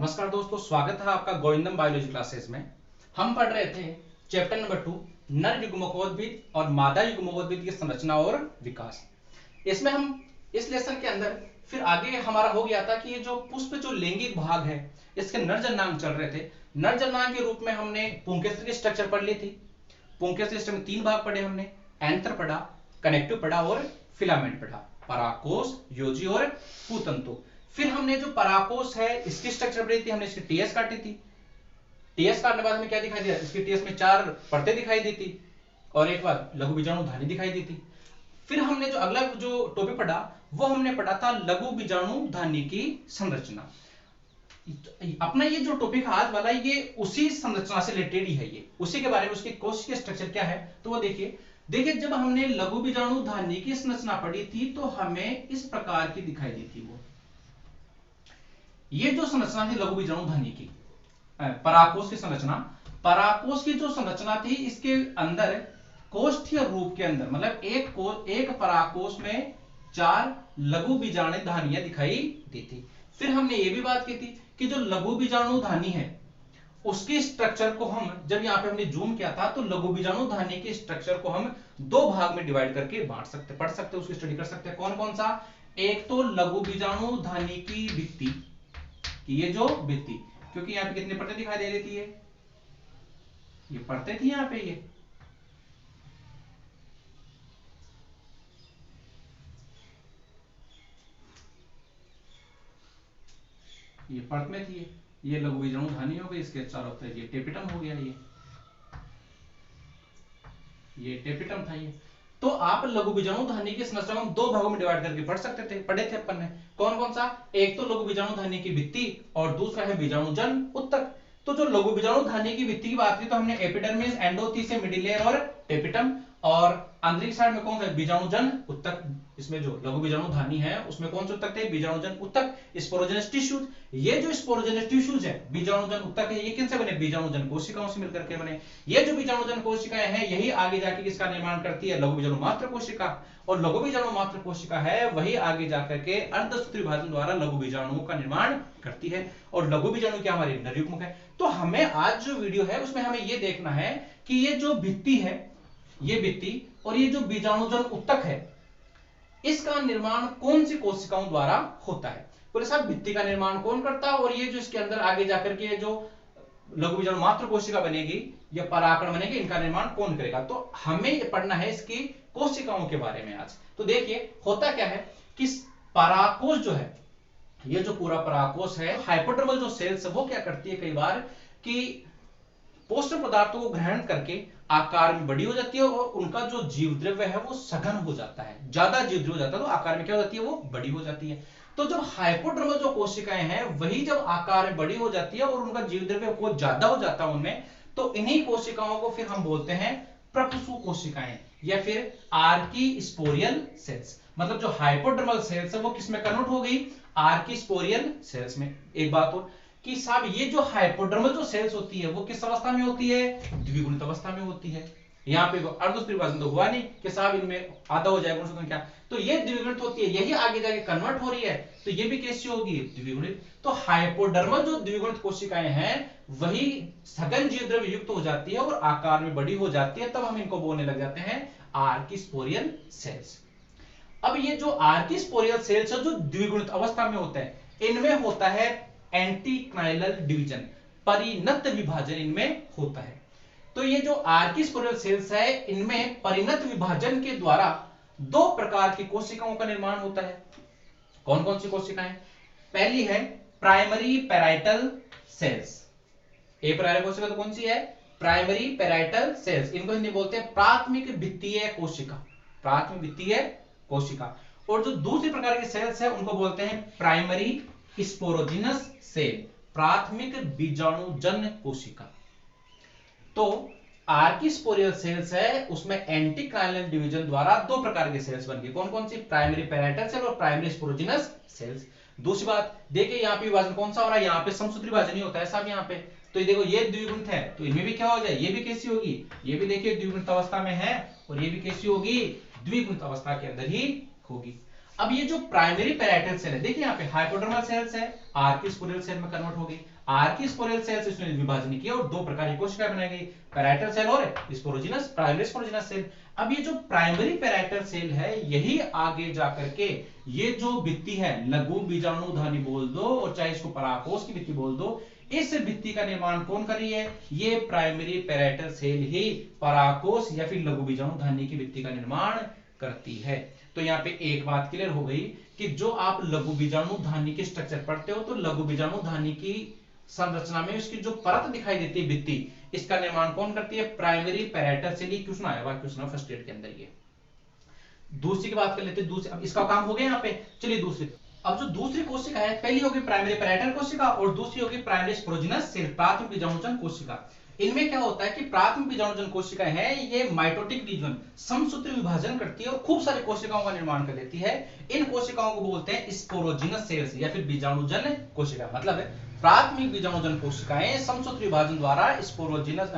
नमस्कार दोस्तों, स्वागत है आपका गोविंदम बायोलॉजी क्लासेस में। हम पढ़ रहे थे चैप्टर नंबर 2 नर युग्मकोद्भिद और मादा युग्मकोद्भिद की संरचना और विकास। इसमें हम इस लेसन के अंदर फिर आगे हमारा हो गया था कि ये जो पुष्प जो लैंगिक भाग है इसके नर जननांग चल रहे थे। नर जननांग के रूप में हमने पुंकेसर की स्ट्रक्चर पढ़ ली थी। पुंकेसर सिस्टम में 3 भाग पढ़े हमने, एंथर पढ़ा, कनेक्टिव पढ़ा और फिलामेंट पढ़ा, पराकोष, योजी और पूतंतु। फिर हमने जो पराकोष है इसकी स्ट्रक्चर पढ़ी थी, हमने इसकी टीएस काटी थी। टीएस काटने बाद हमें क्या दिखाई दिया, इसकी टीएस में 4 परतें दिखाई दी थी और एक बार लघु बीजाणु धानी दिखाई दी थी। फिर हमने जो अगला जो टॉपिक पढ़ा वो हमने पढ़ा था लघु बीजाणु धानी की संरचना। अपना ये जो टॉपिक आज वाला ये उसी संरचना से रिलेटेड ही है, ये उसी के बारे में, उसकी कोशिश की स्ट्रक्चर क्या है तो वो देखिए जब हमने लघु बीजाणु धानी की संरचना पढ़ी थी तो हमें इस प्रकार की दिखाई दी थी। वो ये जो संरचना थी लघु बीजाणु धानी की, पराकोष की संरचना, पराकोष की जो संरचना थी इसके अंदर कोष्ठीय रूप के अंदर मतलब एक पराकोष में 4 लघु बीजाणु धानियां दिखाई दी थी। फिर हमने ये भी बात की थी कि जो लघु बीजाणु धानी है उसकी स्ट्रक्चर को हम जब यहाँ पे हमने जूम किया था तो लघु बीजाणु धानी की स्ट्रक्चर को हम 2 भाग में डिवाइड करके बांट सकते, पढ़ सकते, उसकी स्टडी कर सकते हैं। कौन कौन सा? एक तो लघु बीजाणु धानी की भित्ति, कि ये जो भित्ति, क्योंकि यहाँ पे कितनी परतें दिखाई दे रही थी, ये परतें थी यहाँ पे, ये परत में थी, ये लघु बीजाणु धानी हो गई, इसके चारों तरफ ये टेपिटम हो गया, ये टेपिटम था ये। तो आप लघु बीजाणु धानी की संरचना को 2 भागों में डिवाइड करके पढ़ सकते थे, पढ़े थे अपन ने। कौन कौन सा? एक तो लघु बीजाणु धानी की भित्ति और दूसरा है बीजाणुजन उत्तक। तो जो लघु बीजाणु धानी की भित्ति की बात की तो हमने एपिडर्मिस, एंडोथीसियम, मिडिल लेयर और टेपिटम, और आंतरिक साइड में कौन सा? बीजाणुजन उत्तक। इसमें जो लघु बीजाणु धानी है उसमें कौन से उत्तक थे? बीजाणुजन उत्तक, स्पोरोजेनस टिश्यूज। ये जो स्पोरोजेनस टिश्यूज है, बीजाणुजन उत्तक है, ये किनसे बने? बीजाणुजन कोशिकाओं से मिलकर के बने। ये जो बीजाणुजन कोशिकाएं हैं यही आगे जाके किसका निर्माण करती है? लघु बीजाणु मात्र कोशिका। और लघु बीजाणु मात्र कोशिका है वही आगे जाकर के अर्धसूत्री विभाजन द्वारा लघु बीजाणुओं का निर्माण करती है। और लघु बीजाणु क्या हमारे नर युग्मक है। तो हमें आज जो वीडियो है उसमें हमें ये देखना है कि ये जो भित्ति है, ये भित्ति और ये जो बीजाणुजन उत्तक है इसका निर्माण कौन सी कोशिकाओं द्वारा होता है। बोले साहब भित्ति का निर्माण कौन करता है और ये जो इसके अंदर आगे जाकर के जो लघु बीजाणु मात्र कोशिका बनेगी या पराकण बनेगी, इनका निर्माण कौन करेगा। तो हमें ये पढ़ना है इसकी कोशिकाओं के बारे में आज। तो देखिए होता क्या है कि पराकोष जो है, ये जो पूरा पराकोष है, हाइपोडर्मल जो सेल्स है वो क्या करती है कई बार कि पोषक पदार्थों को ग्रहण करके आकार में बड़ी हो जाती है और उनका जो जीव द्रव्य है वो सघन हो जाता है, ज्यादा जीव द्रव्य हो जाता है, तो आकार में क्या हो जाती है? वो बड़ी हो जाती है। तो जब हाइपोडर्मल जो कोशिकाएं हैं वही जब आकार में बड़ी हो जाती है और उनका जीव द्रव्य को ज्यादा हो जाता है उनमें, तो इन्हीं कोशिकाओं को फिर हम बोलते हैं प्रपुसु कोशिकाएं या फिर आर्कीस्पोरियल सेल्स। मतलब जो हाइपोडर्मल सेल्स है वो किसमें कन्वर्ट हो गई? आर्कीस्पोरियल सेल्स में। एक बात और कि साहब ये जो हाइपोडर्मल जो सेल्स होती है वो किस अवस्था में होती है? द्विगुणित अवस्था में होती है। यहाँ पे अर्धसूत्री विभाजन तो हुआ नहीं कि साहब इनमें आधा हो जाएगा गुणसूत्र क्या, तो ये द्विगुणित होती है, यही आगे जाके कन्वर्ट हो रही है, तो ये भी कैसी होगी? द्विगुणित। तो हाइपोडर्मल जो द्विगुणित कोशिकाएं हैं वही सघन जीव द्रव्य युक्त हो जाती है और आकार में बड़ी हो जाती है, तब हम इनको बोलने लग जाते हैं आर्कीस्पोरियल सेल्स। अब ये जो आर्कीस्पोरियल सेल्स है जो द्विगुणित अवस्था में होते हैं, इनमें होता है एंटीक्नाइलल डिवीजन, परिणत विभाजन इनमें होता है। तो ये जो आर्कीस्पोरियल सेल्स है इनमें परिणत विभाजन के द्वारा 2 प्रकार की कोशिकाओं का निर्माण होता है। कौन कौन सी कोशिकाएं? पहली है प्राइमरी पैराइटल सेल्स। ए प्राइमरी कोशिका तो कौन सी है? Primary parietal cells. इनको हिंदी बोलते हैं प्राथमिक भित्तीय कोशिका, प्राथमिक भित्तीय कोशिका। और जो दूसरी प्रकार की सेल्स है उनको बोलते हैं प्राइमरी स्पोरोजिनस सेल, प्राथमिक बीजाणुजन कोशिका। तो आर्कीस्पोरियल सेल्स है उसमें एंटीक्नाइलल डिवीजन द्वारा 2 प्रकार के सेल्स बन गए। कौन कौन सी? प्राइमरी पैराइटल सेल और प्राइमरी स्पोरोजिनस सेल्स। दूसरी बात देखिए यहाँ पे विभाजन कौन सा हो रहा है? यहाँ पे समसूत्री विभाजन ही होता है साहब यहाँ पे। तो ये देखो ये द्विगुणित है तो इनमें भी क्या हो जाए? ये भी कैसी होगी? ये भी देखिए द्विगुणित अवस्था में है और ये भी कैसी होगी? द्विगुणित अवस्था के अंदर ही होगी। अब ये जो प्राइमरी पैराइटल सेल है देखिए यहाँ पे हाइपोडर्मल सेल्स है, आर्कीस्पोरियल सेल में कन्वर्ट हो गई। आर की स्पोरेल सेल से उसने विभाजन किया और दो प्रकार की कोशिकाएं बनाई गई, पैराइटल सेल और स्पोरोजिनस प्राइमरी स्पोरोजिनस सेल। अब ये जो प्राइमरी पैराइटल सेल है यही आगे जाकर के ये जो भित्ति है, लघु बीजाणुधानी बोल दो और चाहे इसको पराकोष की भित्ति बोल दो, इस भित्ति का निर्माण कौन कर रही है? ये प्राइमरी पैराइटल सेल ही पराकोष या फिर लघु बीजाणुधानी की भित्ति का निर्माण करती है। तो यहाँ पे एक बात क्लियर हो गई कि जो आप लघु बीजाणुधानी के स्ट्रक्चर पढ़ते हो तो लघु बीजाणुधानी की संरचना में उसकी जो परत दिखाई देती है भित्ति, इसका निर्माण कौन करती है? Primary parietal cell. क्वेश्चन आया हुआ क्वेश्चन फर्स्ट ईयर के अंदर ये। दूसरी की बात कर लेते हैं, दूसरी, अब इसका काम हो गया यहाँ पे। चलिए दूसरी, अब जो दूसरी कोशिका है, पहली होगी प्राइमरी पैराइटल कोशिका और दूसरी होगी प्राइमरी स्पोरोजिनस सेल, प्राथमिक बीजाणुजन कोशिका। इनमें क्या होता है कि प्राथमिक बीजाणुजन कोशिकाएं हैं, ये माइटोटिक रीजन समसूत्री विभाजन करती है और खूब सारी कोशिकाओं का निर्माण कर लेती है। इन कोशिकाओं को बोलते हैं स्पोरोजिनस सेल्स या फिर बीजाणुजन कोशिका। मतलब है प्राथमिक बीजाणुजन कोशिकाएं समसूत्री विभाजन द्वारा स्पोरोजिनस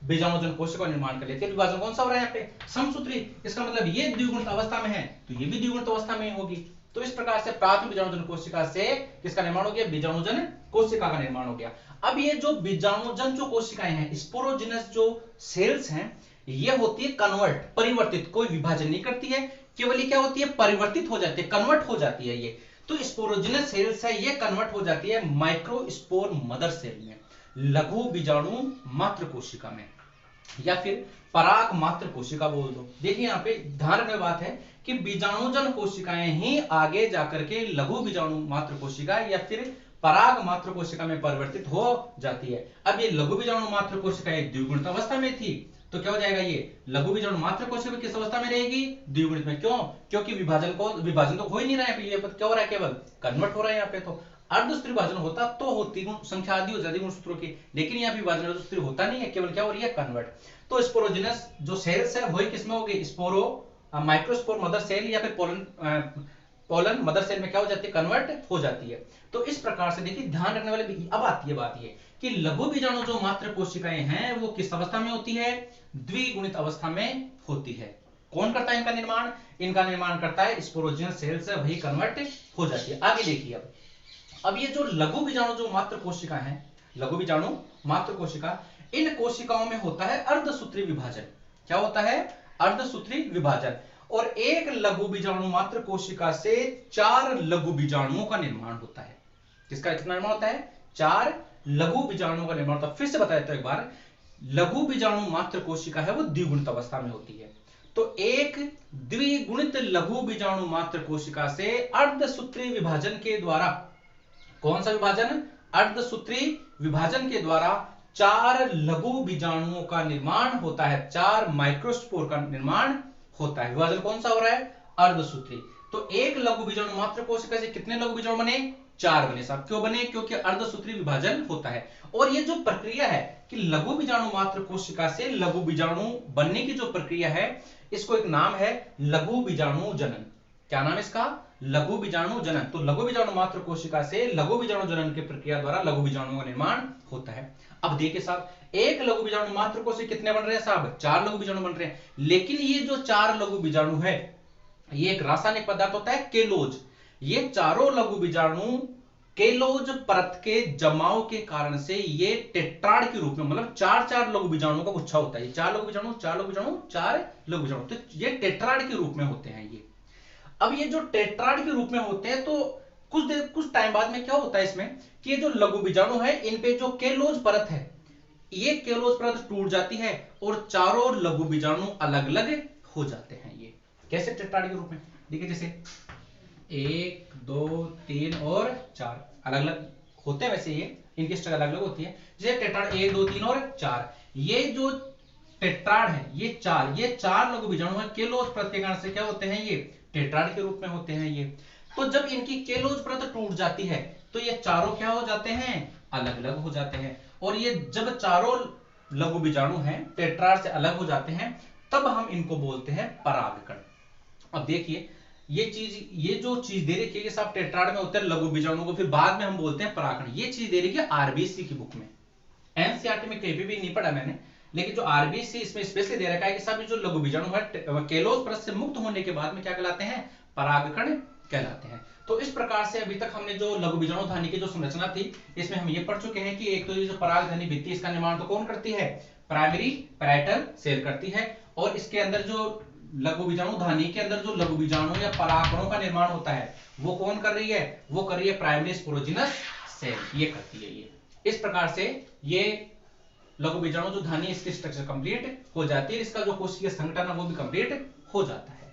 बीजाणुजन कोशिका का निर्माण कर लेती है। विभाजन कौन सा हो रहा है यहाँ पे? समसूत्री। इसका मतलब ये द्विगुणित अवस्था में है तो ये भी द्विगुणित अवस्था में होगी। तो इस प्रकार से प्राथमिक बीजाणुजन कोशिका से किसका निर्माण हो गया? बीजाणुजन कोशिका का निर्माण हो गया। अब ये जो बीजाणुजन जो कोशिकाएं हैं, स्पोरोजिनस जो सेल्स हैं, ये होती है कन्वर्ट, परिवर्तित, कोई विभाजन नहीं करती है, केवल ये क्या होती है? परिवर्तित हो जाती है, कन्वर्ट हो जाती है ये। तो स्पोरोजिनस सेल्स है, ये कन्वर्ट हो जाती है माइक्रोस्पोर मदर सेल में, लघु बीजाणु मात्र कोशिका में, या फिर पराग मात्र कोशिका बोल दो। देखिए यहाँ पे ध्यान रखने बात है कि बीजाणुजन कोशिकाएं ही आगे जाकर के लघु बीजाणु मात्र कोशिका या फिर पराग मात्र कोशिका में परिवर्तित हो जाती है। अब ये लघु बीजाणु मात्र कोशिका एक द्विगुणित अवस्था में थी तो क्या हो जाएगा? ये लघु बीजाणु मात्र कोशिका किस अवस्था में रहेगी? द्विगुणित में। क्यों? क्योंकि विभाजन तो हो ही नहीं रहा है, ये क्या हो रहा है? केवल कन्वर्ट हो रहा है यहाँ पे। तो अर्धसूत्री विभाजन होता तो होती गुण संख्या आदि हो जाती गुणसूत्रों की, लेकिन यहाँ विभाजन अर्धसूत्री होता नहीं है, केवल क्या हो रही है? कन्वर्ट। तो स्पोरोजिनस जो सेल्स है वही किसमें होगी? स्पोरो माइक्रोस्पोर मदर सेल या फिर पोलन मदर सेल में क्या हो जाती है? कन्वर्ट हो जाती है। तो इस प्रकार से देखिए ध्यान रखने वाली अब आती है बात ये कि लघु बीजाणु जो मात्र कोशिकाएं हैं वो किस अवस्था में होती है? द्विगुणित अवस्था में होती है। कौन करता है इनका निर्माण? इनका निर्माण करता है स्पोरोजिनस सेल से, वही कन्वर्ट हो जाती है। आगे देखिए अब ये जो लघु बीजाणु जो मात्र कोशिका है, लघु बीजाणु मात्र कोशिका, इन कोशिकाओं में होता है अर्धसूत्री विभाजन। क्या होता है? अर्धसूत्री विभाजन। और एक लघु बीजाणु मात्र कोशिका से 4 लघु बीजाणुओं का निर्माण होता है। किसका कितना निर्माण होता है? 4 लघु बीजाणुओं का निर्माण होता है। फिर से बता देता हूं एक बार, लघु बीजाणु मात्र कोशिका है वो द्विगुणित अवस्था में होती है। तो एक द्विगुणित लघु बीजाणु मात्र कोशिका से अर्धसूत्री विभाजन के द्वारा, कौन सा विभाजन? अर्धसूत्री विभाजन के द्वारा 4 लघु बीजाणुओं का निर्माण होता है, 4 माइक्रोस्पोर का निर्माण होता है। विभाजन कौन सा हो रहा है? अर्धसूत्री। तो एक लघु बीजाणु मात्र कोशिका से कितने लघु बीजाणु बने? 4 बने साहब। क्यों बने? क्योंकि अर्धसूत्री विभाजन होता है। और ये जो प्रक्रिया है कि लघु बीजाणु मात्र कोशिका से लघु बीजाणु बनने की जो प्रक्रिया है, इसको एक नाम है लघु बीजाणु जनन। क्या नाम है इसका? लघु बीजाणु जनन। तो लघु बीजाणु मात्र कोशिका से लघु बीजाणु जनन की प्रक्रिया द्वारा लघु बीजाणुओं का निर्माण होता है। अब देखिए साहब, एक लघु बीजाणु मात्र कोशिका कितने बन रहे हैं साहब? 4 लघु बीजाणु बन रहे हैं। लेकिन ये जो 4 लघु बीजाणु है, ये एक रासायनिक पदार्थ होता है केलोज। ये चारों लघु बीजाणु केलोज परत के जमाव के कारण से ये टेट्राड के रूप में, मतलब 4 लघु बीजाणुओं का गुच्छा होता है। 4 लघु बीजाणु, 4 लघु बीजाणु, 4 लघु बीजाणु, तो ये टेट्राड के रूप में होते हैं ये। अब ये जो टेट्राड के रूप में होते हैं तो कुछ टाइम बाद में क्या होता है इसमें कि ये जो लघु बीजाणु है इन पे जो केलोज परत है, ये केलोज परत टूट जाती है और चारों लघु बीजाणु अलग अलग हो जाते हैं। ये कैसे? टेट्राड के रूप में। देखिए जैसे 1 2 3 और 4 अलग अलग होते हैं, वैसे ये इनकी स्ट्रक्चर अलग अलग होती है। जैसे टेट्राड 1 2 3 और 4, ये जो टेट्राड है ये 4 लघु बीजाणु है, केलोज परत के कारण से क्या होते हैं? ये टेट्राड के रूप में होते हैं ये। तो जब इनकी केलोज परत टूट जाती है तो ये चारों क्या हो जाते हैं? अलग अलग हो जाते हैं। और ये जब चारों लघु बीजाणु हैं टेट्राड से अलग हो जाते हैं तब हम इनको बोलते हैं परागकण। अब देखिए ये जो चीज दे रखी है सब टेट्राड में होते हैं लघु बीजाणु को, फिर बाद में हम बोलते हैं परागकण। ये चीज दे रखी है आरबीसी की बुक में, एनसीईआरटी में कहीं भी नहीं पढ़ा मैंने, लेकिन जो आरबीसी इसमें स्पेशली दे रखा है कि सब जो लघु बीजाणु है केलोज परत से मुक्त होने के बाद में क्या कहलाते हैं? परागकण कहलाते हैं। तो इस प्रकार से अभी तक हमने जो लघु बीजाणु धानी की जो संरचना थी, इसमें हम ये पढ़ चुके हैं कि एक तो ये जो परागधनी भित्ति, इसका निर्माण तो कौन करती है, प्राइमरी पैराइटल सेल करती है, और इसके अंदर जो लघु बीजाणु धानी के अंदर जो लघु बीजाणु या परागकणों का निर्माण होता है वो कौन कर रही है, वो कर रही है प्राइमरी स्पोरोजिनस सेल, ये करती है। ये इस प्रकार से ये लघु बीजाणु जो धानी, इसकी स्ट्रक्चर कंप्लीट हो जाती है, इसका जो कोशिकीय संगठन है वो भी कंप्लीट हो जाता है।